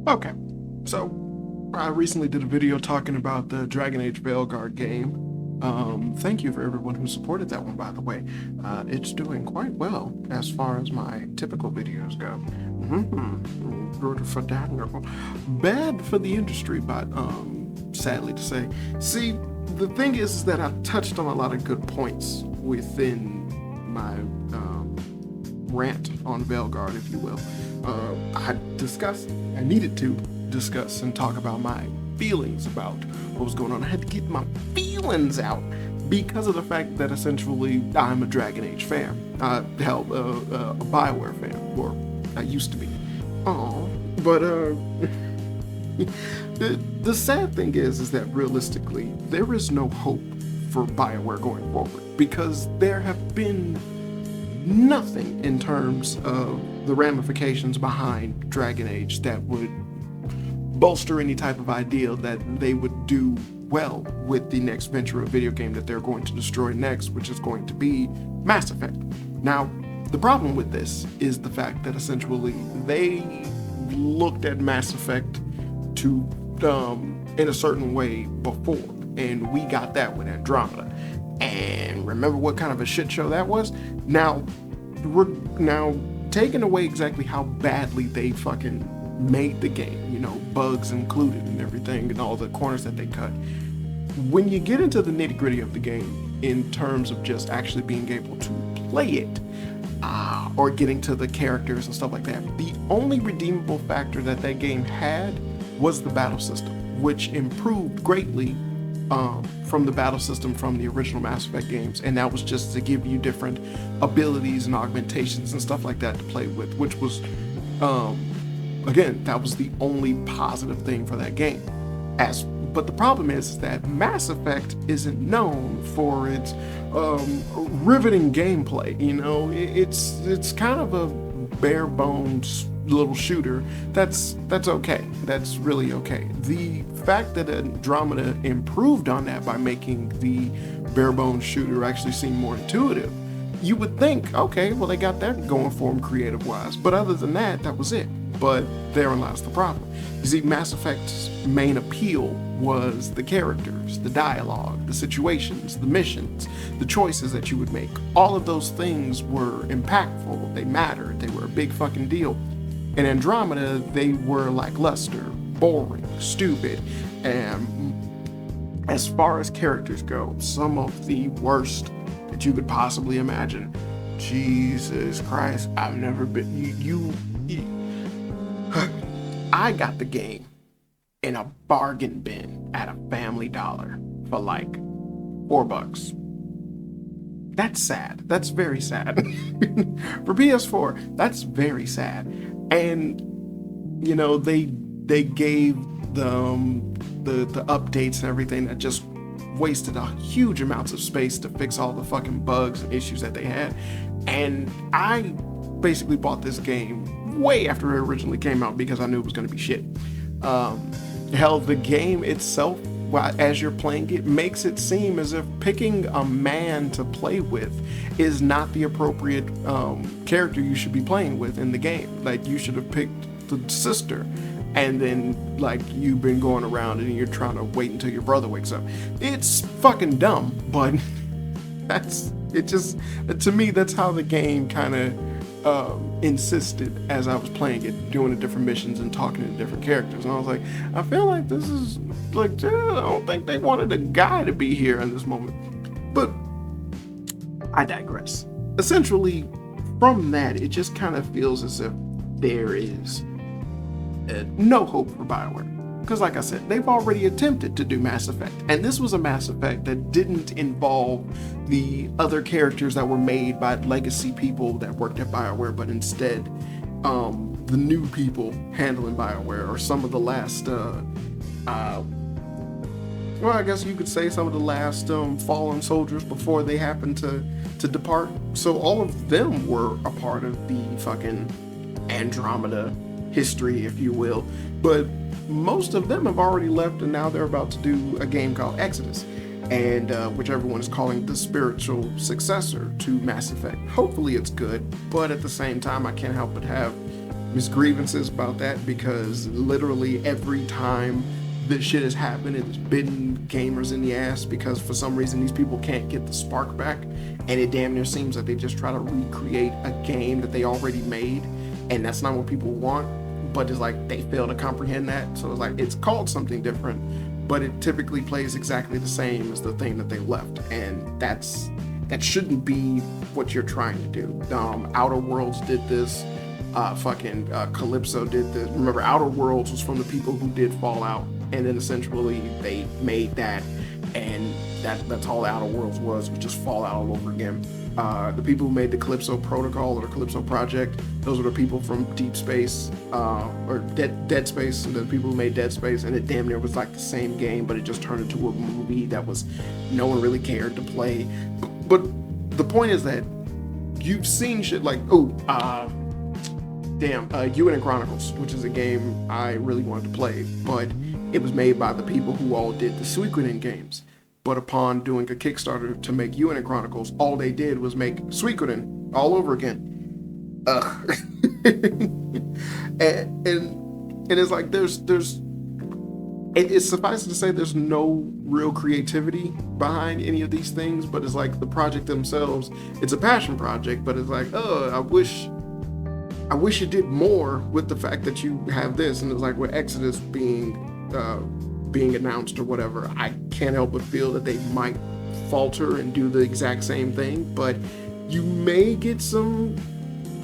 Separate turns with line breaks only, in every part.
Okay, so I recently did a video talking about the Dragon Age Veilguard game. Thank you for everyone who supported that one, by the way. It's doing quite well as far as my typical videos go. Good for Daniel. Bad for the industry, but sadly to say. See, the thing is that I touched on a lot of good points within my rant on Veilguard, if you will. I needed to discuss and talk about my feelings about what was going on. I had to get my feelings out because of the fact that essentially I'm a Dragon Age fan. Hell, a Bioware fan, or I used to be. Oh, but the sad thing is that realistically, there is no hope for Bioware going forward because there have been nothing in terms of the ramifications behind Dragon Age that would bolster any type of idea that they would do well with the next venture of video game that they're going to destroy next, which is going to be Mass Effect. Now, the problem with this is the fact that essentially they looked at Mass Effect to in a certain way before, and we got that with Andromeda. And remember what kind of a shit show that was? Now, we're now taking away exactly how badly they fucking made the game, you know, bugs included and everything, and all the corners that they cut. When you get into the nitty gritty of the game, in terms of just actually being able to play it, or getting to the characters and stuff like that, the only redeemable factor that that game had was the battle system, which improved greatly from the battle system from the original Mass Effect games, and that was just to give you different abilities and augmentations and stuff like that to play with, which was, again, that was the only positive thing for that game. But the problem is that Mass Effect isn't known for its riveting gameplay. You know, it's kind of a bare bones little shooter. That's okay. That's really okay. The fact that Andromeda improved on that by making the bare bones shooter actually seem more intuitive, you would think, okay, well, they got that going for them creative wise. But other than that, that was it. But therein lies the problem. You see, Mass Effect's main appeal was the characters, the dialogue, the situations, the missions, the choices that you would make. All of those things were impactful. They mattered. They were a big fucking deal. In Andromeda, they were lackluster, boring, stupid, and as far as characters go, some of the worst that you could possibly imagine. Jesus Christ, I've never been. I got the game in a bargain bin at a Family Dollar for like $4. That's sad. That's very sad. For PS4, that's very sad. And you know, they gave the updates and everything that just wasted a huge amounts of space to fix all the fucking bugs and issues that they had. And I basically bought this game way after it originally came out because I knew it was going to be shit. Hell, the game itself, as you're playing it, makes it seem as if picking a man to play with is not the appropriate character you should be playing with in the game. Like, you should have picked the sister, and then like you've been going around and you're trying to wait until your brother wakes up. It's fucking dumb, but to me, that's how the game kind of insisted as I was playing it, doing the different missions and talking to different characters. And I was like, I feel like this is like, I don't think they wanted a guy to be here in this moment. But I digress. Essentially, from that, it just kind of feels as if there is no hope for Bioware. Because like I said, they've already attempted to do Mass Effect. And this was a Mass Effect that didn't involve the other characters that were made by legacy people that worked at Bioware, but instead the new people handling Bioware, or some of the last, well, I guess you could say some of the last fallen soldiers before they happened to depart. So all of them were a part of the fucking Andromeda history, if you will. But most of them have already left, and now they're about to do a game called Exodus, and which everyone is calling the spiritual successor to Mass Effect. Hopefully it's good, but at the same time, I can't help but have grievances about that, because literally every time this shit has happened, it's bitten gamers in the ass, because for some reason these people can't get the spark back, and it damn near seems like they just try to recreate a game that they already made, and that's not what people want. But it's like they fail to comprehend that, so it's like it's called something different, but it typically plays exactly the same as the thing that they left, and that shouldn't be what you're trying to do. Outer Worlds did this. Calypso did this. Remember, Outer Worlds was from the people who did Fallout, and then essentially they made that, and that's all Outer Worlds was just Fallout all over again. The people who made the Calypso Protocol or the Calypso Project, those were the people from Deep Space, or Dead Space, and the people who made Dead Space, and it damn near was like the same game, but it just turned into a movie that was no one really cared to play. But the point is that you've seen shit like, Ewan and Chronicles, which is a game I really wanted to play, but it was made by the people who all did the Suikoden games. But upon doing a Kickstarter to make Ewan and Chronicles, all they did was make Suikoden all over again. Ugh. and it's like it's suffice to say there's no real creativity behind any of these things, but it's like the project themselves, it's a passion project, but it's like, I wish you did more with the fact that you have this. And it's like with Exodus being announced or whatever, I can't help but feel that they might falter and do the exact same thing, but you may get some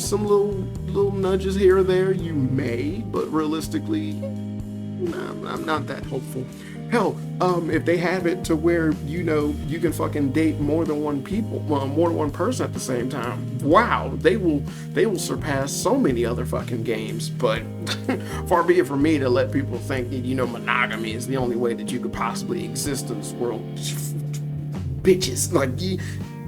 little nudges here or there, you may, but realistically, I'm not that hopeful. Hell, if they have it to where, you can fucking date more than one person at the same time, wow, they will surpass so many other fucking games. But far be it from me to let people think that, monogamy is the only way that you could possibly exist in this world. Bitches, like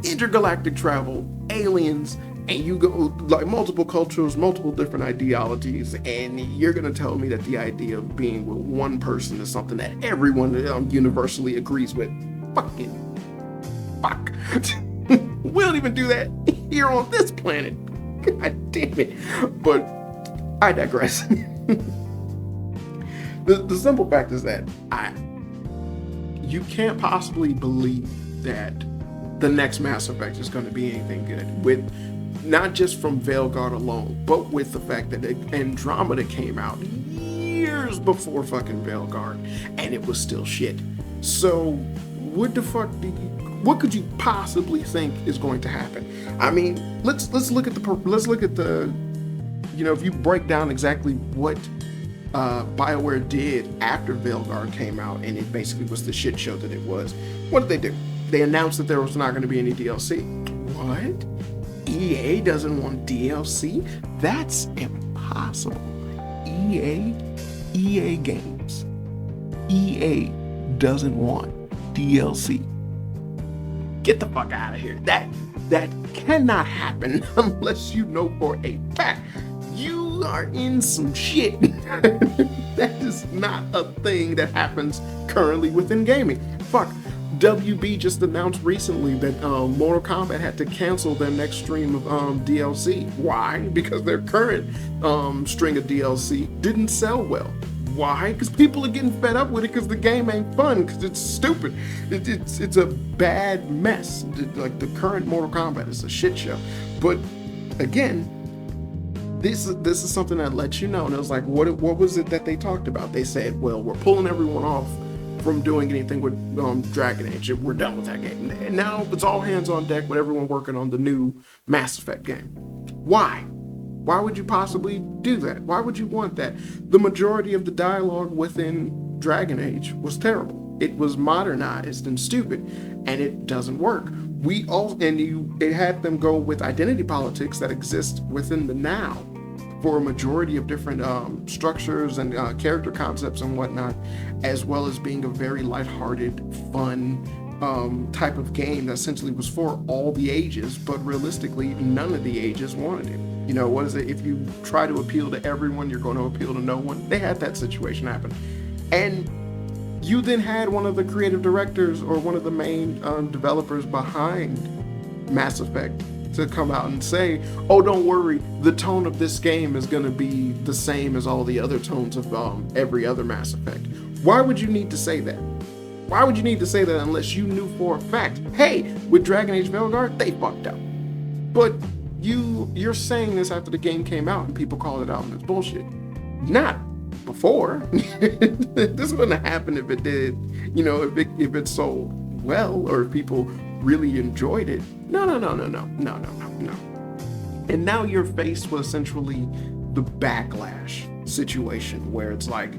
intergalactic travel, aliens, and you go like multiple cultures, multiple different ideologies, and you're gonna tell me that the idea of being with one person is something that everyone universally agrees with? Fuck. We don't even do that here on this planet. God damn it. But I digress. The simple fact is that you can't possibly believe that the next Mass Effect is going to be anything good, with not just from Veilguard alone, but with the fact that Andromeda came out years before fucking Veilguard, and it was still shit. So what could you possibly think is going to happen? I mean, let's look at the if you break down exactly what Bioware did after Veilguard came out, and it basically was the shit show that it was. What did they do? They announced that there was not going to be any DLC. What? EA doesn't want DLC? That's impossible. EA Games. EA doesn't want DLC. Get the fuck out of here. That cannot happen unless you know for a fact you are in some shit. That is not a thing that happens currently within gaming. Fuck. WB just announced recently that Mortal Kombat had to cancel their next stream of DLC. Why? Because their current string of DLC didn't sell well. Why? Because people are getting fed up with it because the game ain't fun, because it's stupid. It's a bad mess. Like the current Mortal Kombat is a shit show. But again, this is something that lets you know. And it was like, what was it that they talked about? They said, well, we're pulling everyone off from doing anything with Dragon Age. We're done with that game. And now it's all hands on deck with everyone working on the new Mass Effect game. Why? Why would you possibly do that? Why would you want that? The majority of the dialogue within Dragon Age was terrible. It was modernized and stupid, and it doesn't work. It had them go with identity politics that exist within the now for a majority of different structures and character concepts and whatnot, as well as being a very lighthearted, fun type of game that essentially was for all the ages, but realistically, none of the ages wanted it. What is it? If you try to appeal to everyone, you're going to appeal to no one. They had that situation happen. And you then had one of the creative directors or one of the main developers behind Mass Effect to come out and say, oh, don't worry, the tone of this game is going to be the same as all the other tones of every other Mass Effect. Why would you need to say that? Why would you need to say that unless you knew for a fact, hey, with Dragon Age Veilguard, they fucked up. But you're saying this after the game came out and people called it out and it's bullshit. Not before. This wouldn't happen if it did, you know, if it sold well or if people really enjoyed it. No. And now you're faced with essentially the backlash situation where it's like,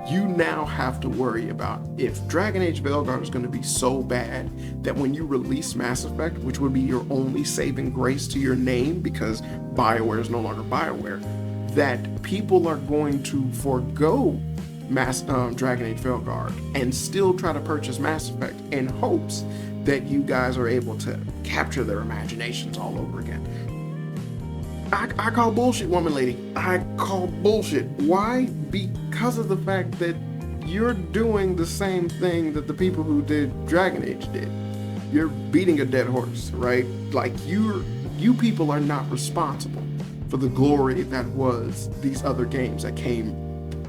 you now have to worry about if Dragon Age Veilguard is going to be so bad that when you release Mass Effect, which would be your only saving grace to your name because Bioware is no longer Bioware, that people are going to forego Dragon Age Veilguard and still try to purchase Mass Effect in hopes that you guys are able to capture their imaginations all over again. I call bullshit, woman lady. I call bullshit. Why? Because of the fact that you're doing the same thing that the people who did Dragon Age did. You're beating a dead horse, right? Like you people are not responsible for the glory that was these other games that came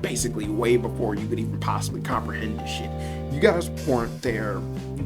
basically way before you could even possibly comprehend this shit. You guys weren't there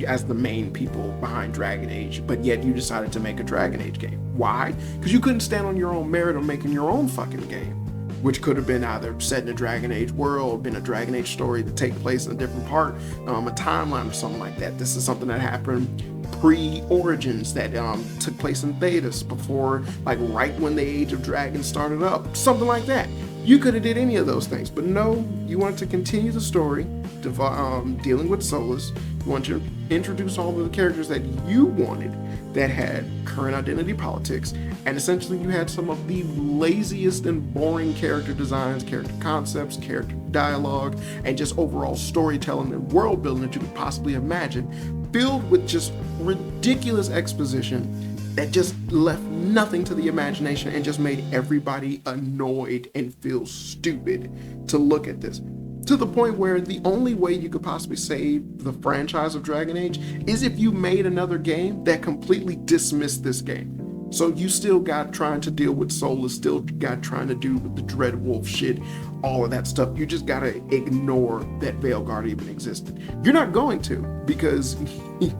as the main people behind Dragon Age, but yet you decided to make a Dragon Age game. Why? Because you couldn't stand on your own merit of making your own fucking game, which could have been either set in a Dragon Age world, been a Dragon Age story to take place in a different part, a timeline or something like that. This is something that happened pre-Origins that took place in Thedas before, like right when the Age of Dragons started up, something like that. You could have did any of those things, but no, you wanted to continue the story, dealing with Solus. You want to introduce all of the characters that you wanted that had current identity politics, and essentially you had some of the laziest and boring character designs, character concepts, character dialogue, and just overall storytelling and world building that you could possibly imagine, filled with just ridiculous exposition that just left nothing to the imagination and just made everybody annoyed and feel stupid to look at this. To the point where the only way you could possibly save the franchise of Dragon Age is if you made another game that completely dismissed this game. So you still got trying to deal with Solus, still got trying to do the Dreadwolf shit, all of that stuff. You just gotta ignore that Veilguard even existed. You're not going to, because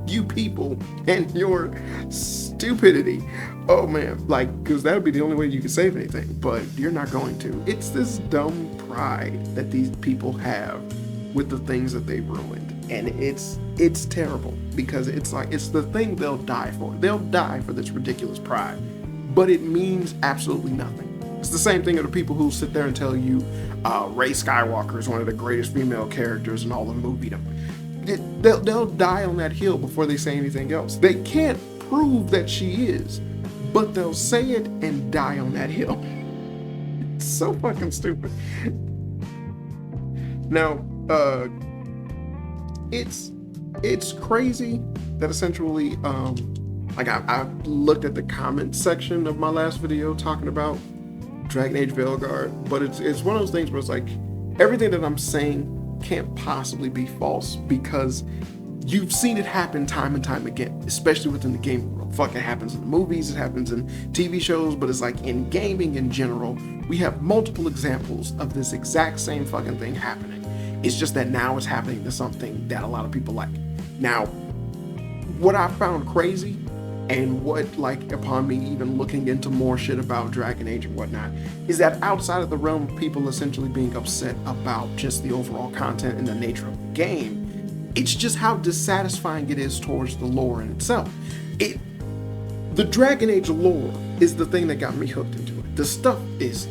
you people and your stupidity, oh man, like, because that would be the only way you could save anything, but you're not going to. It's this dumb pride that these people have with the things that they've ruined. And it's terrible, because it's like, it's the thing they'll die for. They'll die for this ridiculous pride, but it means absolutely nothing. It's the same thing of the people who sit there and tell you Rey Skywalker is one of the greatest female characters in all of moviedom. They'll die on that hill before they say anything else. They can't prove that she is, but they'll say it and die on that hill. It's so fucking stupid. Now, it's crazy that essentially, like I looked at the comment section of my last video talking about Dragon Age Veilguard, but it's one of those things where it's like, everything that I'm saying can't possibly be false, because you've seen it happen time and time again, especially within the gaming world. Fuck, it happens in the movies, it happens in TV shows, but it's like in gaming in general, we have multiple examples of this exact same fucking thing happening. It's just that now it's happening to something that a lot of people like. Now, what I found crazy, and what, like, upon me even looking into more shit about Dragon Age and whatnot, is that outside of the realm of people essentially being upset about just the overall content and the nature of the game, it's just how dissatisfying it is towards the lore in itself. The Dragon Age lore is the thing that got me hooked into it. The stuff is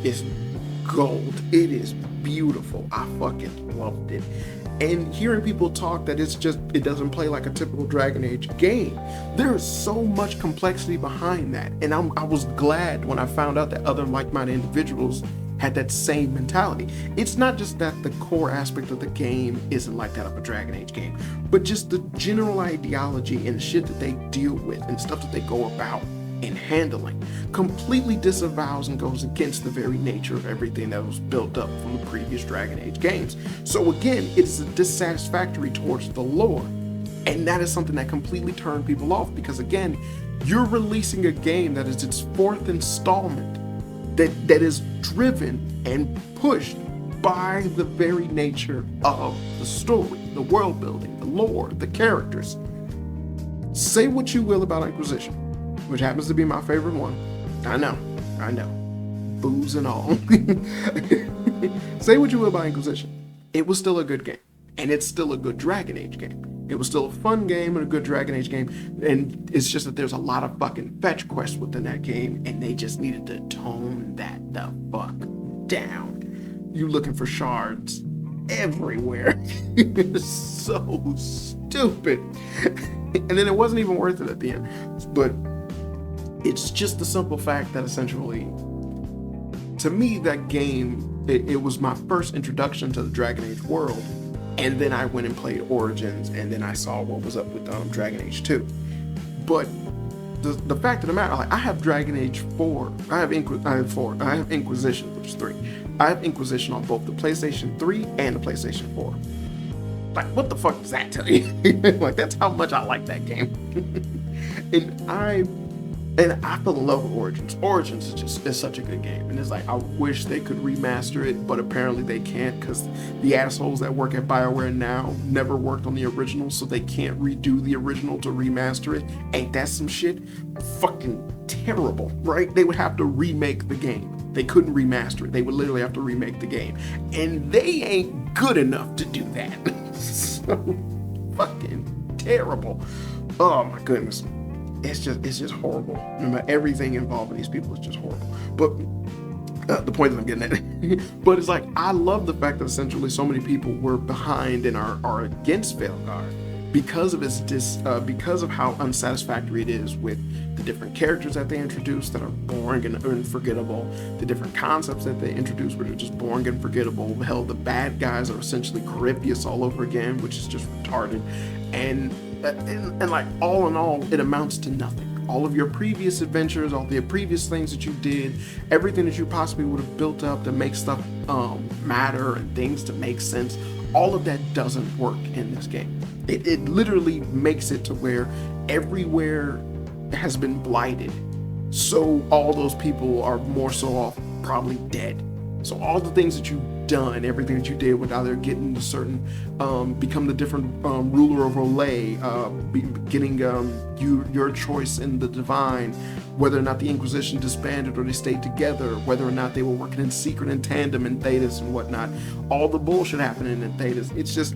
gold. It is beautiful. I fucking loved it. And hearing people talk that it doesn't play like a typical Dragon Age game, there is so much complexity behind that. And I was glad when I found out that other like-minded individuals had that same mentality. It's not just that the core aspect of the game isn't like that of a Dragon Age game, but just the general ideology and the shit that they deal with and stuff that they go about in handling completely disavows and goes against the very nature of everything that was built up from the previous Dragon Age games. So again, it's dissatisfactory towards the lore, and that is something that completely turned people off, because again, You're releasing a game that is its fourth installment that is driven and pushed by the very nature of the story, the world building, the lore, the characters. Say what you will about Inquisition, which happens to be my favorite one. I know. Booze and all. Say what you will about Inquisition. It was still a good game. And it's still a good Dragon Age game. It was still a fun game and a good Dragon Age game. And it's just that there's a lot of fucking fetch quests within that game, and they just needed to tone that the fuck down. You looking for shards everywhere. It's so stupid. And then it wasn't even worth it at the end. But it's just the simple fact that essentially, to me, that game, it was my first introduction to the Dragon Age world. And then I went and played Origins, and then I saw what was up with Dragon Age 2. But the fact of the matter, like, I have Dragon Age 4. I have Inquisition, which is 3. I have Inquisition on both the PlayStation 3 and the PlayStation 4. Like, what the fuck does that tell you? Like, that's how much I like that game. And I fell in love with Origins. Origins is such a good game. And it's like, I wish they could remaster it, but apparently they can't, because the assholes that work at Bioware now never worked on the original, so they can't redo the original to remaster it. Ain't that some shit? Fucking terrible, right? They would have to remake the game. They couldn't remaster it. They would literally have to remake the game. And they ain't good enough to do that. So fucking terrible. Oh my goodness. It's just horrible. Remember, everything involving these people is just horrible. But the point that I'm getting at, but it's like, I love the fact that essentially so many people were behind and are against Veilguard because of how unsatisfactory it is with the different characters that they introduce that are boring and unforgettable, the different concepts that they introduce which are just boring and forgettable. Hell, the bad guys are essentially Caripius all over again, which is just retarded. And like, all in all, it amounts to nothing. All of your previous adventures, all the previous things that you did, everything that you possibly would have built up to make stuff matter and things to make sense, all of that doesn't work in this game. It literally makes it to where everywhere has been blighted. So all those people are more so off probably dead. So all the things that you've done, everything that you did with either getting the certain, become the different ruler of Olay, getting your choice in the Divine, whether or not the Inquisition disbanded or they stayed together, whether or not they were working in secret in tandem in Thedas and whatnot, all the bullshit happening in Thedas. It's just,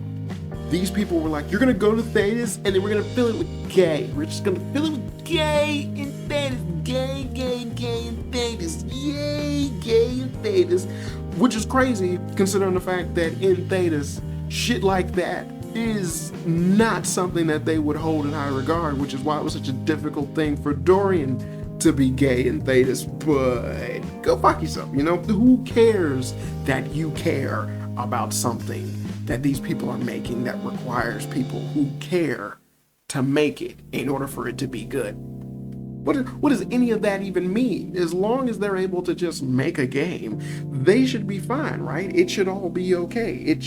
these people were like, you're gonna go to Thedas and then we're gonna fill it with gay. We're just gonna fill it with gay in Thedas. Gay in Thedas. Yay, gay in Thedas. Which is crazy considering the fact that in Thedas, shit like that is not something that they would hold in high regard, which is why it was such a difficult thing for Dorian to be gay in Thedas. But go fuck yourself, you know? Who cares that you care about something that these people are making that requires people who care to make it in order for it to be good? What does any of that even mean? As long as they're able to just make a game, they should be fine, right? It should all be okay.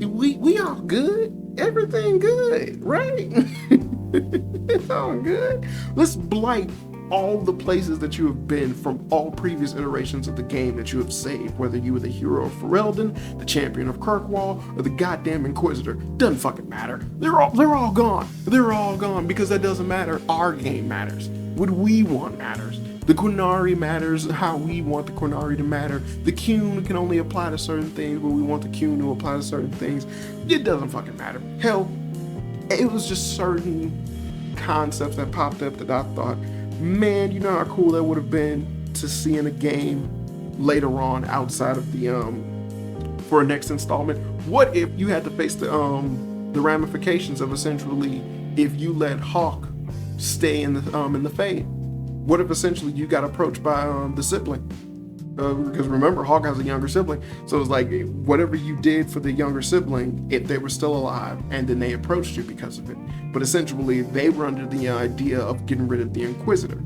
We all good. Everything good, right? It's all good. Let's blight all the places that you have been from all previous iterations of the game that you have saved, whether you were the hero of Ferelden, the champion of Kirkwall, or the goddamn Inquisitor. Doesn't fucking matter. They're all gone. They're all gone because that doesn't matter. Our game matters. What we want matters. The Qunari matters, how we want the Qunari to matter. The Qun can only apply to certain things, but we want the Qun to apply to certain things. It doesn't fucking matter. Hell, it was just certain concepts that popped up that I thought, man, you know how cool that would have been to see in a game later on outside of the for a next installment. What if you had to face the ramifications of essentially if you let Hawk stay in the Fade? What if essentially you got approached by the sibling? Because remember, Hawk has a younger sibling, so it's like whatever you did for the younger sibling, if they were still alive, and then they approached you because of it. But essentially, they were under the idea of getting rid of the Inquisitor,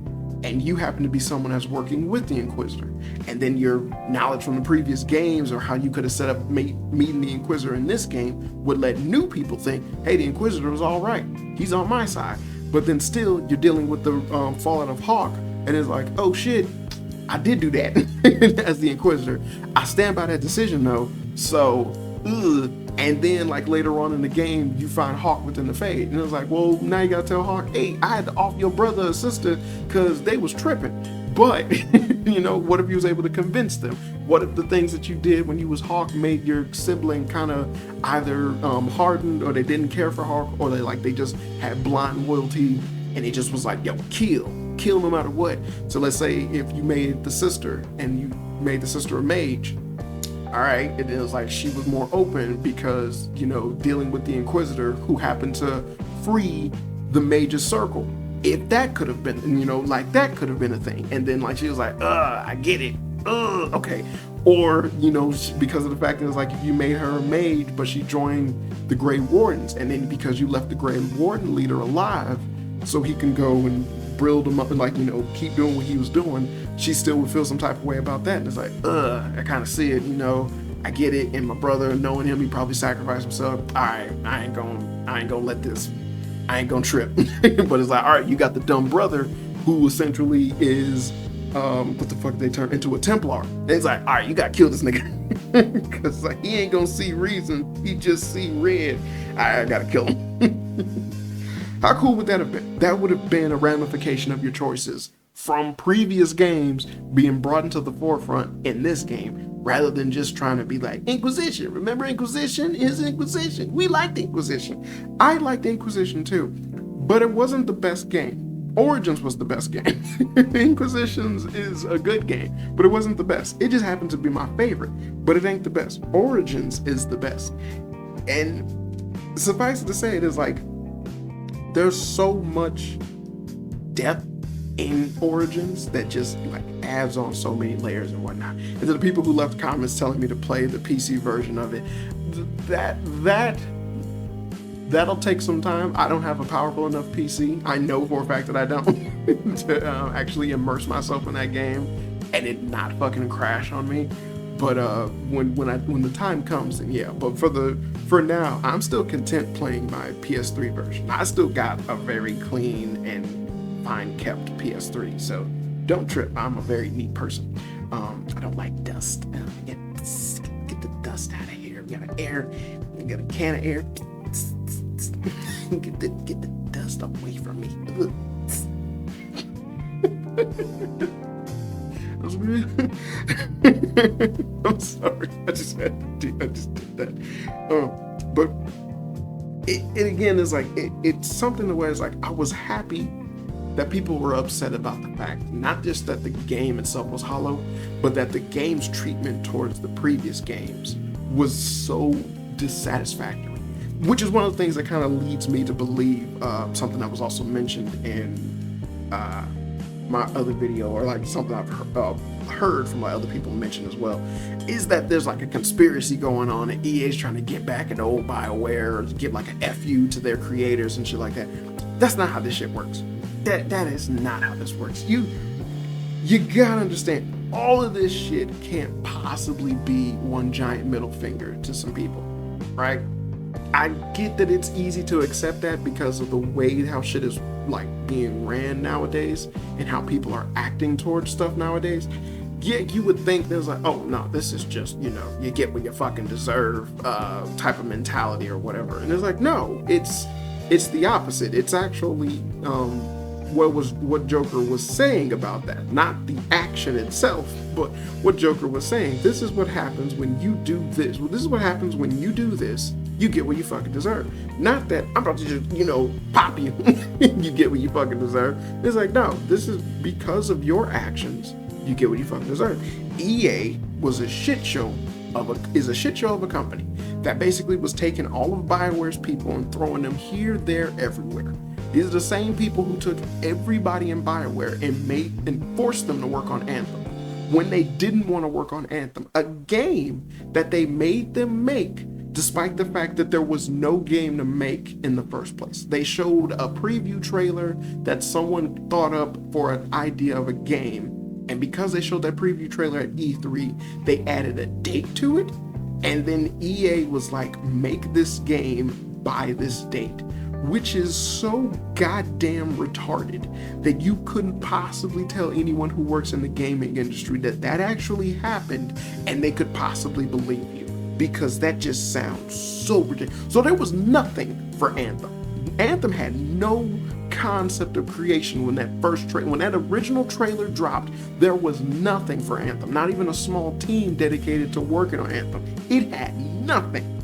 and you happen to be someone that's working with the Inquisitor, and then your knowledge from the previous games or how you could have set up meeting the Inquisitor in this game would let new people think, hey, the Inquisitor was all right. He's on my side. but then still you're dealing with the fallout of Hawk, and it's like, oh shit, I did do that as the Inquisitor. I stand by that decision though. So, and then like later on in the game, you find Hawk within the Fade, and it was like, well, now you gotta tell Hawk, hey, I had to off your brother or sister because they was tripping. But you know, what if you was able to convince them? What if the things that you did when you was Hawk made your sibling kind of either hardened, or they didn't care for Hawk, or they just had blind loyalty, and it just was like, yo, kill no matter what. So let's say if you made the sister, and you made the sister a mage, all right, it was like she was more open because, you know, dealing with the Inquisitor who happened to free the mage's circle. If that could have been, you know, like that could have been a thing. And then like she was like, I get it. Okay. Or, you know, because of the fact that it's like if you made her a mage, but she joined the Grey Wardens, and then because you left the Grey Warden leader alive, so he can go and build him up and, like, you know, keep doing what he was doing, she still would feel some type of way about that. And it's like, I kind of see it, you know, I get it. And my brother, knowing him, he probably sacrificed himself. All right, I ain't gonna let this, I ain't gonna trip. But it's like, all right, you got the dumb brother who essentially is, what the fuck, they turn into a Templar. And it's like, all right, you gotta kill this nigga. Because like, he ain't gonna see reason, he just see red. I gotta kill him. How cool would that have been? That would have been a ramification of your choices from previous games being brought into the forefront in this game, rather than just trying to be like, Inquisition, remember Inquisition is Inquisition. We liked Inquisition. I liked Inquisition too, but it wasn't the best game. Origins was the best game. Inquisitions is a good game, but it wasn't the best. It just happened to be my favorite, but it ain't the best. Origins is the best. And suffice it to say, it is like, there's so much depth in Origins that just like adds on so many layers and whatnot. And to the people who left comments telling me to play the PC version of it, that'll take some time. I don't have a powerful enough PC. I know for a fact that I don't to actually immerse myself in that game and it not fucking crash on me. But when the time comes, then yeah. But for now, I'm still content playing my PS3 version. I still got a very clean and fine-kept PS3, so don't trip. I'm a very neat person. I don't like dust. Get the dust out of here. We got a can of air. Get the dust away from me. I'm sorry. I just did that. But it again is like it's something where it's like I was happy that people were upset about the fact, not just that the game itself was hollow, but that the game's treatment towards the previous games was so dissatisfactory. Which is one of the things that kind of leads me to believe something that was also mentioned in my other video, or like something I've heard from my other people mention as well, is that there's like a conspiracy going on and EA's trying to get back at old Bioware, or to give like a FU to their creators and shit like that. That's not how this shit works. That is not how this works. You gotta understand, all of this shit can't possibly be one giant middle finger to some people, right? I get that it's easy to accept that because of the way how shit is like being ran nowadays and how people are acting towards stuff nowadays. Yeah, you would think there's like, oh no, this is just, you know, you get what you fucking deserve type of mentality or whatever. And it's like, no, it's the opposite. It's actually what Joker was saying about that, not the action itself, but what Joker was saying. This is what happens when you do this. Well, this is what happens when you do this. You get what you fucking deserve. Not that I'm about to just, you know, pop you. You get what you fucking deserve. It's like, no, this is because of your actions. You get what you fucking deserve. EA was a shit show of a company that basically was taking all of Bioware's people and throwing them here, there, everywhere. These are the same people who took everybody in Bioware and forced them to work on Anthem when they didn't want to work on Anthem, a game that they made them make despite the fact that there was no game to make in the first place. They showed a preview trailer that someone thought up for an idea of a game, and because they showed that preview trailer at E3, they added a date to it, and then EA was like, make this game by this date. which is so goddamn retarded that you couldn't possibly tell anyone who works in the gaming industry that that actually happened and they could possibly believe you, because that just sounds so ridiculous. So there was nothing for Anthem. Anthem had no concept of creation when that when that original trailer dropped. There was nothing for Anthem, not even a small team dedicated to working on Anthem. It had nothing.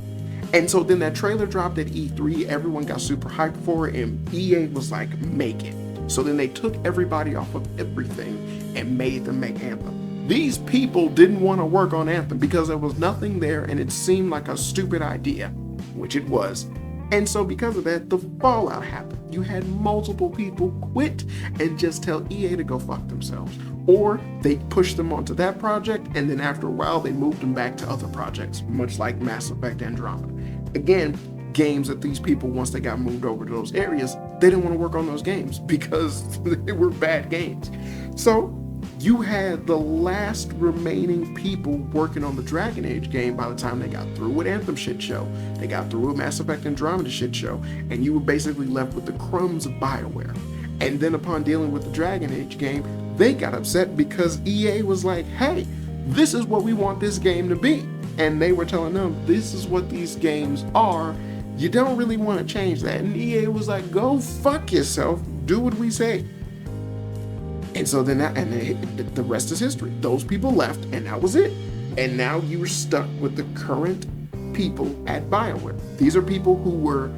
And so then that trailer dropped at E3, everyone got super hyped for it, and EA was like, make it. So then they took everybody off of everything and made them make Anthem. These people didn't want to work on Anthem because there was nothing there and it seemed like a stupid idea, which it was. And so because of that, the fallout happened. You had multiple people quit and just tell EA to go fuck themselves. Or they pushed them onto that project, and then after a while, they moved them back to other projects, much like Mass Effect Andromeda. Again, games that these people, once they got moved over to those areas, they didn't want to work on those games because they were bad games. So you had the last remaining people working on the Dragon Age game by the time they got through with Anthem shit show. They got through with Mass Effect Andromeda shit show, and you were basically left with the crumbs of Bioware. And then upon dealing with the Dragon Age game, they got upset because EA was like, hey, this is what we want this game to be. And they were telling them, this is what these games are. You don't really want to change that. And EA was like, go fuck yourself. Do what we say. And so then the rest is history. Those people left and that was it. And now you were stuck with the current people at Bioware. These are people who were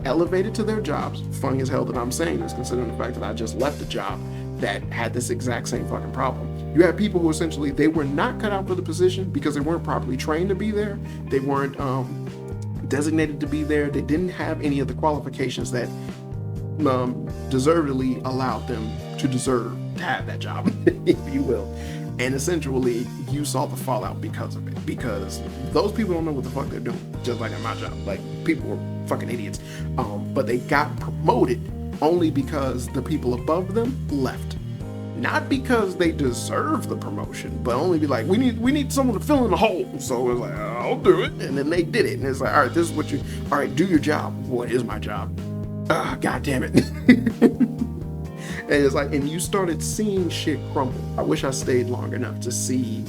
elevated to their jobs. Funny as hell that I'm saying this, considering the fact that I just left a job that had this exact same fucking problem. You had people who essentially, they were not cut out for the position because they weren't properly trained to be there. They weren't designated to be there. They didn't have any of the qualifications that deservedly allowed them to deserve to have that job, if you will. And essentially, you saw the fallout because of it. Because those people don't know what the fuck they're doing, just like at my job. Like, people were fucking idiots. But they got promoted only because the people above them left. Not because they deserve the promotion, but only be like, we need someone to fill in the hole. So it was like, I'll do it. And then they did it. And it's like, all right, this is what all right, do your job. What is my job? God damn it. And it's like, and you started seeing shit crumble. I wish I stayed long enough to see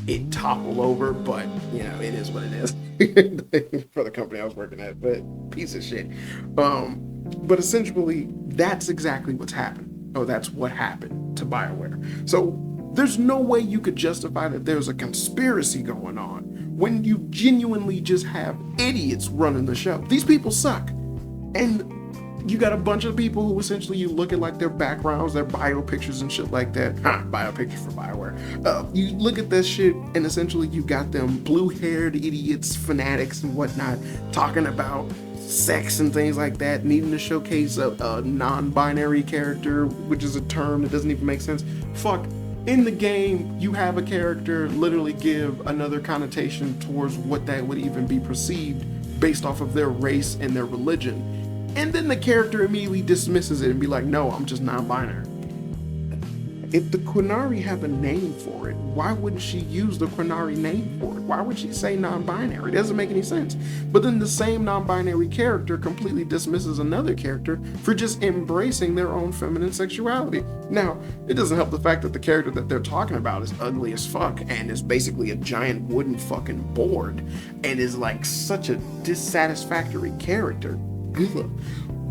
it topple over, but you know, it is what it is for the company I was working at, but piece of shit. But essentially, that's exactly what's happened. Oh, that's what happened to Bioware. So there's no way you could justify that there's a conspiracy going on when you genuinely just have idiots running the show. These people suck. And you got a bunch of people who essentially you look at like their backgrounds, their bio pictures and shit like that. Bio pictures for Bioware. You look at this shit and essentially you got them blue-haired idiots, fanatics and whatnot, talking about sex and things like that, needing to showcase a non-binary character, which is a term that doesn't even make sense. Fuck. In the game, you have a character literally give another connotation towards what that would even be perceived based off of their race and their religion. And then the character immediately dismisses it and be like, no, I'm just non-binary. If the Quinari have a name for it, why wouldn't she use the Quinari name for it? Why would she say non-binary? It doesn't make any sense. But then the same non-binary character completely dismisses another character for just embracing their own feminine sexuality. Now, it doesn't help the fact that the character that they're talking about is ugly as fuck and is basically a giant wooden fucking board and is like such a dissatisfactory character.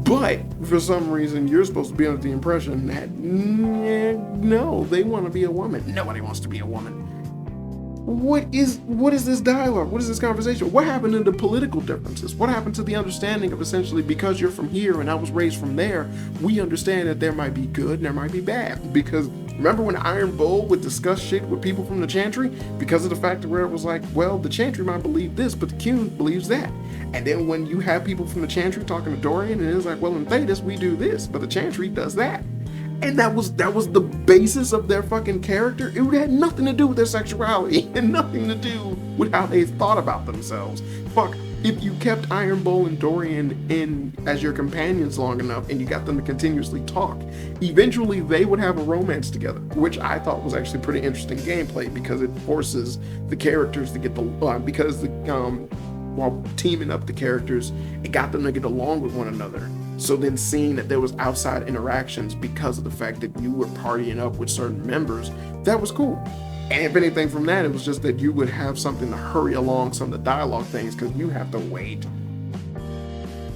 But for some reason, you're supposed to be under the impression that no, they want to be a woman. Nobody wants to be a woman. What is this dialogue? What is this conversation? What happened to the political differences? What happened to the understanding of essentially because you're from here and I was raised from there, we understand that there might be good and there might be bad. Because remember when Iron Bull would discuss shit with people from the Chantry? Because of the fact where it was like, well, the Chantry might believe this, but the Qun believes that. And then when you have people from the Chantry talking to Dorian, and it's like, well, in Thetis, we do this, but the Chantry does that. And that was the basis of their fucking character. It had nothing to do with their sexuality and nothing to do with how they thought about themselves. Fuck, if you kept Iron Bull and Dorian in as your companions long enough and you got them to continuously talk, eventually they would have a romance together, which I thought was actually pretty interesting gameplay because it forces the characters to get because while teaming up the characters, it got them to get along with one another. So then seeing that there was outside interactions because of the fact that you were partying up with certain members, that was cool. And if anything from that, it was just that you would have something to hurry along some of the dialogue things, because you have to wait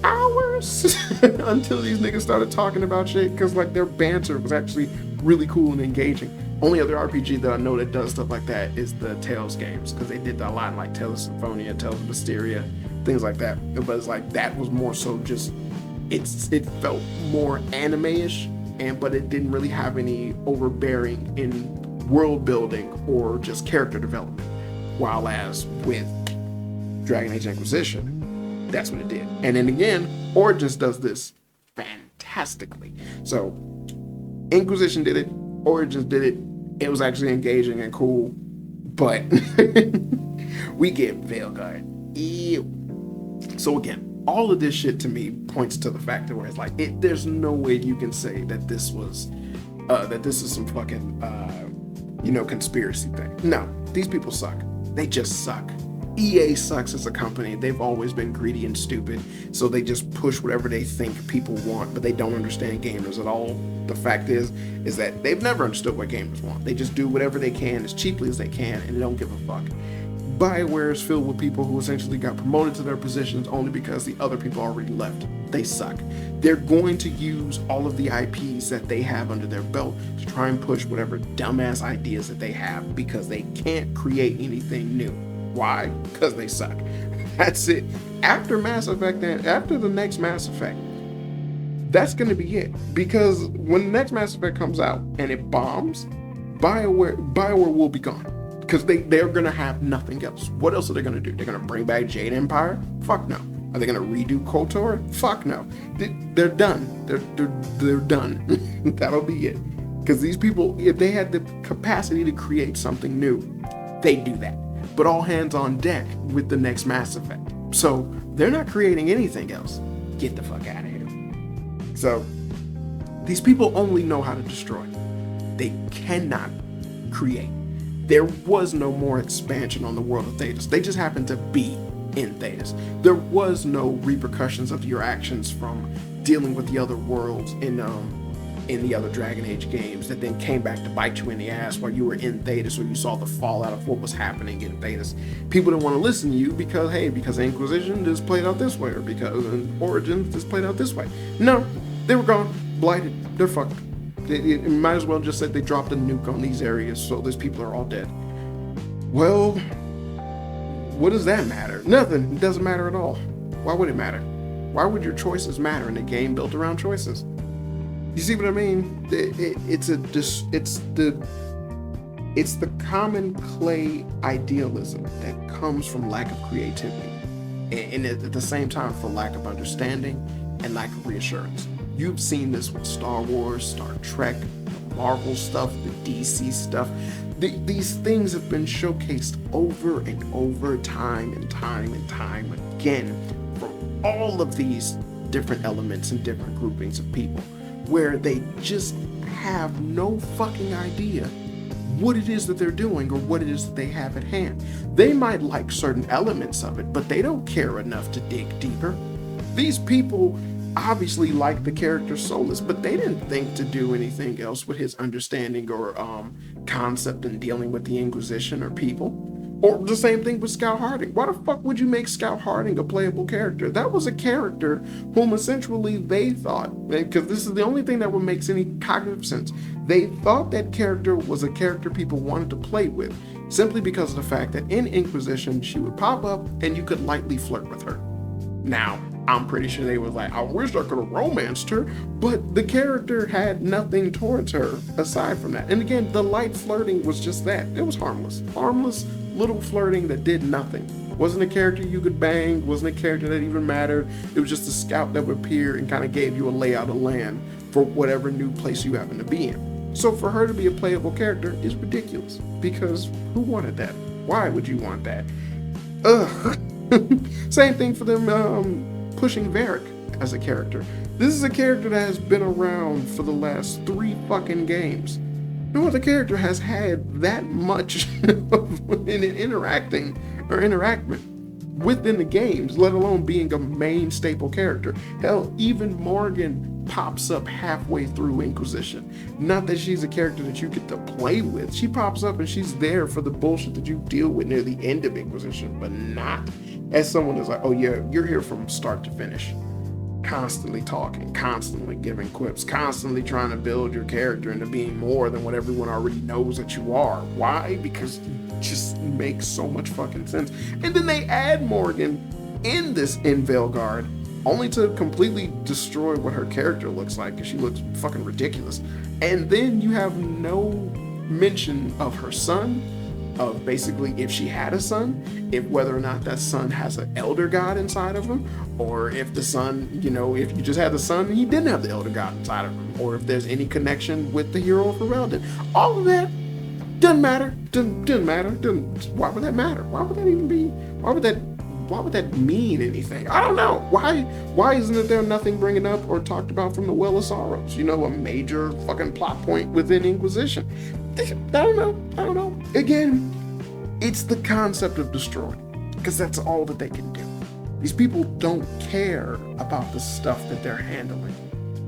hours until these niggas started talking about shit, because like their banter was actually really cool and engaging. Only other RPG that I know that does stuff like that is the Tales games, because they did that a lot, like Tales of Symphonia, Tales of Mysteria, things like that. But it's like that was more so just it felt more anime-ish, but it didn't really have any overbearing in world building or just character development. While as with Dragon Age Inquisition, that's what it did. And then again, Origins does this fantastically. So Inquisition did it, Origins did it. It was actually engaging and cool, but we get Veilguard. Ew. So again, all of this shit to me points to the fact that where it's like, there's no way you can say that this is some fucking, conspiracy thing. No, these people suck. They just suck. EA sucks as a company. They've always been greedy and stupid, so they just push whatever they think people want, but they don't understand gamers at all. The fact is that they've never understood what gamers want. They just do whatever they can as cheaply as they can, and they don't give a fuck. Bioware is filled with people who essentially got promoted to their positions only because the other people already left. They suck. They're going to use all of the IPs that they have under their belt to try and push whatever dumbass ideas that they have, because they can't create anything new. Why? Because they suck. That's it. After Mass Effect, after the next Mass Effect, that's going to be it. Because when the next Mass Effect comes out and it bombs, Bioware will be gone. Because they're going to have nothing else. What else are they going to do? They're going to bring back Jade Empire? Fuck no. Are they going to redo KOTOR? Fuck no. They're done. They're done. That'll be it. Because these people, if they had the capacity to create something new, they'd do that. But all hands on deck with the next Mass Effect. So they're not creating anything else. Get the fuck out of here. So these people only know how to destroy. They cannot create. There was no more expansion on the world of Thetis. They just happened to be in Thetis. There was no repercussions of your actions from dealing with the other worlds in the other Dragon Age games that then came back to bite you in the ass while you were in Thetis, or you saw the fallout of what was happening in Thetis. People didn't want to listen to you because Inquisition just played out this way, or because Origins just played out this way. No, they were gone, blighted, they're fucked. It might as well just said they dropped a nuke on these areas, so these people are all dead. Well, what does that matter? Nothing. It doesn't matter at all. Why would it matter? Why would your choices matter in a game built around choices? You see what I mean? It's the common clay idealism that comes from lack of creativity, and at the same time for lack of understanding and lack of reassurance. You've seen this with Star Wars, Star Trek, the Marvel stuff, the DC stuff. These things have been showcased over and over, time and time again, from all of these different elements and different groupings of people, where they just have no fucking idea what it is that they're doing or what it is that they have at hand. They might like certain elements of it, but they don't care enough to dig deeper. These people obviously like the character Solus, but they didn't think to do anything else with his understanding or concept in dealing with the Inquisition or people. Or the same thing with Scout Harding. Why the fuck would you make Scout Harding a playable character? That was a character whom essentially they thought, because this is the only thing that would make any cognitive sense, they thought that character was a character people wanted to play with, simply because of the fact that in Inquisition, she would pop up and you could lightly flirt with her. Now, I'm pretty sure they was like, I wish I could have romanced her, but the character had nothing towards her aside from that. And again, the light flirting was just that. It was harmless. Harmless little flirting that did nothing. Wasn't a character you could bang, wasn't a character that even mattered. It was just a scout that would appear and kind of gave you a layout of land for whatever new place you happen to be in. So for her to be a playable character is ridiculous, because who wanted that? Why would you want that? Ugh. Same thing for them pushing Varric as a character. This is a character that has been around for the last 3 fucking games. No other character has had that much in an interacting or interactment. within the games, let alone being a main staple character. Hell, even Morgan pops up halfway through Inquisition. Not that she's a character that you get to play with. She pops up and she's there for the bullshit that you deal with near the end of Inquisition, but not as someone that's like, oh yeah, you're here from start to finish. Constantly talking, constantly giving quips, constantly trying to build your character into being more than what everyone already knows that you are. Why? Because it just makes so much fucking sense. And then they add Morgan in Veilguard, only to completely destroy what her character looks like, because she looks fucking ridiculous. And then you have no mention of her son, of basically if she had a son, if whether or not that son has an elder god inside of him, or if the son, if you just had the son and he didn't have the elder god inside of him, or if there's any connection with the hero of Ferelden. All of that doesn't matter. Doesn't matter. Why would that matter? Why would that even be? Why would that mean anything? I don't know. Why isn't there nothing bringing up or talked about from the Well of Sorrows? A major fucking plot point within Inquisition. I don't know. Again, it's the concept of destroy, because that's all that they can do. These people don't care about the stuff that they're handling,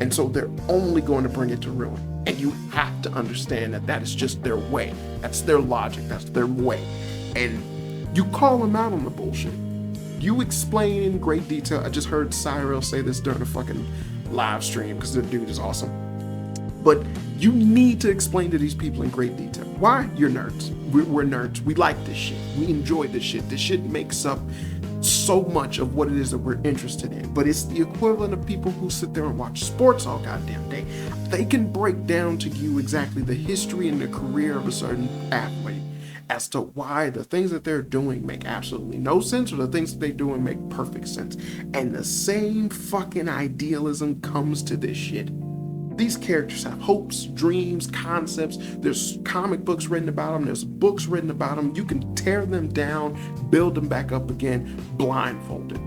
and so they're only going to bring it to ruin. And you have to understand that that is just their way. That's their logic. That's their way. And you call them out on the bullshit. You explain in great detail. I just heard Cyril say this during a fucking live stream, because the dude is awesome. But you need to explain to these people in great detail. Why? You're nerds. We're nerds. We like this shit. We enjoy this shit. This shit makes up so much of what it is that we're interested in. But it's the equivalent of people who sit there and watch sports all goddamn day. They can break down to you exactly the history and the career of a certain athlete as to why the things that they're doing make absolutely no sense, or the things that they're doing make perfect sense. And the same fucking idealism comes to this shit. These characters have hopes, dreams, concepts. There's comic books written about them. There's books written about them. You can tear them down, build them back up again, blindfolded.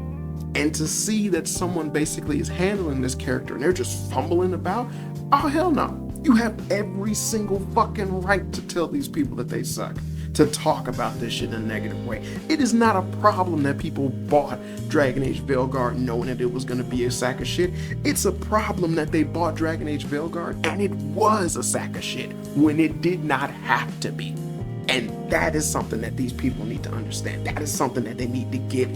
And to see that someone basically is handling this character and they're just fumbling about, oh hell no. You have every single fucking right to tell these people that they suck, to talk about this shit in a negative way. It is not a problem that people bought Dragon Age Veilguard knowing that it was going to be a sack of shit. It's a problem that they bought Dragon Age Veilguard and it was a sack of shit when it did not have to be. And that is something that these people need to understand. That is something that they need to get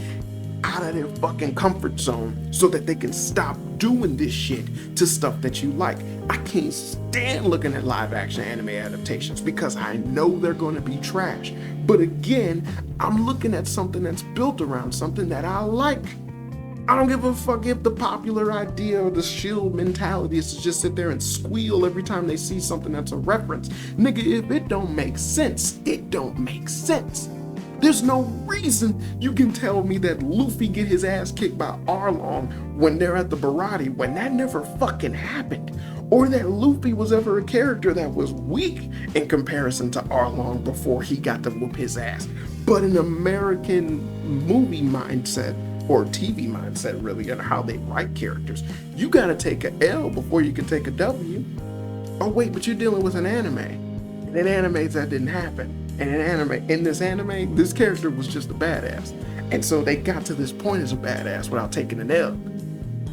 out of their fucking comfort zone so that they can stop doing this shit to stuff that you like. I can't stand looking at live action anime adaptations because I know they're going to be trash. But again, I'm looking at something that's built around something that I like. I don't give a fuck if the popular idea or the shield mentality is to just sit there and squeal every time they see something that's a reference. Nigga, if it don't make sense, it don't make sense. There's no reason you can tell me that Luffy get his ass kicked by Arlong when they're at the Barati, when that never fucking happened. Or that Luffy was ever a character that was weak in comparison to Arlong before he got to whoop his ass. But an American movie mindset, or TV mindset really, and how they write characters, you gotta take a L before you can take a W. Oh wait, but you're dealing with an anime. And in animes that didn't happen. And in this anime, this character was just a badass. And so they got to this point as a badass without taking an L.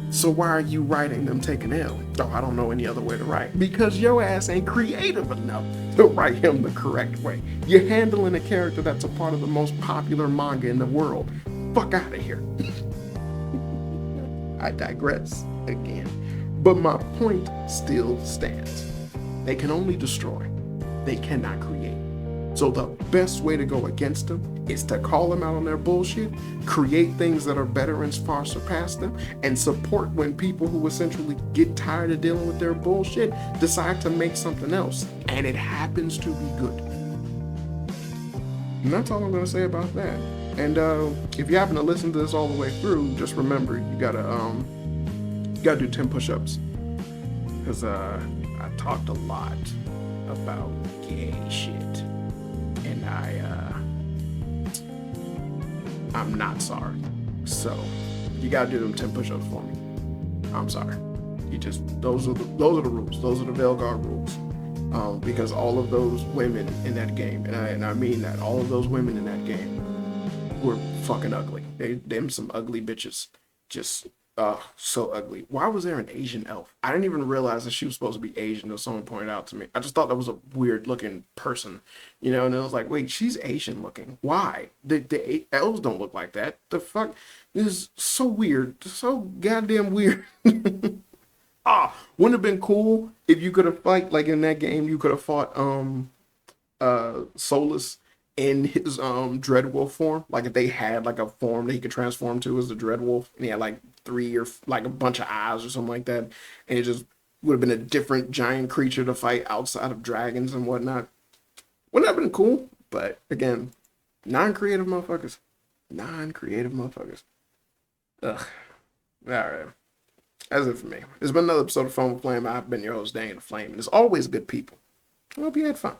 So why are you writing them taking L? Oh, I don't know any other way to write. Because your ass ain't creative enough to write him the correct way. You're handling a character that's a part of the most popular manga in the world. Fuck out of here. I digress again. But my point still stands. They can only destroy. They cannot create. So the best way to go against them is to call them out on their bullshit, create things that are better and far surpass them, and support when people who essentially get tired of dealing with their bullshit decide to make something else, and it happens to be good. And that's all I'm going to say about that. And if you happen to listen to this all the way through, just remember you gotta do 10 push-ups, because I talked a lot about gay shit. And I'm not sorry. So you gotta do them 10 push-ups for me. I'm sorry. Those are the rules. Those are the Veilguard rules. Because all of those women in that game, and I mean that, all of those women in that game were fucking ugly. Them some ugly bitches. Just so ugly. Why was there an Asian elf? I didn't even realize that she was supposed to be Asian until someone pointed out to me. I just thought that was a weird looking person, you know. And I was like, wait, she's Asian looking. Why? The elves don't look like that. The fuck? This is so weird. So goddamn weird. Wouldn't have been cool if you could have fight like in that game. You could have fought Solus in his Dreadwolf form. Like if they had like a form that he could transform to as the Dreadwolf, and he had like three or like a bunch of eyes or something like that, and it just would have been a different giant creature to fight outside of dragons and whatnot. Wouldn't have been cool, but again, non-creative motherfuckers. Non-creative motherfuckers. Ugh. Alright. That's it for me. It's been another episode of Phone with Flame. I've been your host, Danieltheflame, and it's always good people. I hope you had fun.